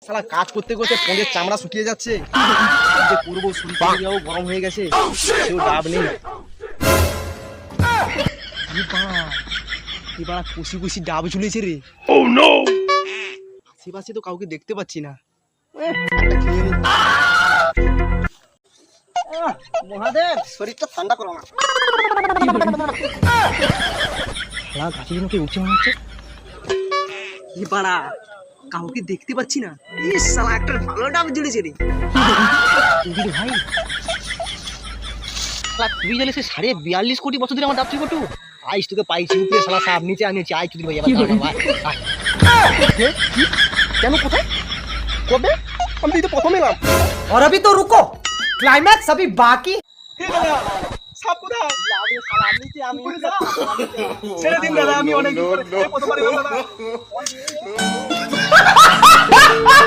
শালা কাজ করতে করতে পনের চামড়া শুকিয়ে যাচ্ছে। যে করবো, শরীরটাও গরম হয়ে গেছে, কেউ ডাব নেই। এবার কুশি কুশি ডাব ঝুলেছে রে। আশেপাশে তো কাউকে দেখতে পাচ্ছি না। মহাদেব, শরীরটা ঠান্ডা করো না। গাছের জন্য কেউ উঠছে মনে হচ্ছে। কি পাড়া, কাউকে দেখতে পাচ্ছি না। ইস শালা, একটা ভালো ডাব ঝুলেছে রে। ভাই তুই জানিস 42.5 কোটি বছর ধরে আমার ডাব তুই বটু। আইস তোকে পাইছি উপরে শালা সাপ, নিচে আনিয়েছি। আই তুই ভাই কেন, কোথায়, কবে? আমি তো প্রথম এলাম। और अभी तो रुको, क्लाइमैक्स अभी बाकी। সাপ কোথায়? ছেড়ে দিন দাদা, আমি অনেক প্রথমবার এলাম দাদা।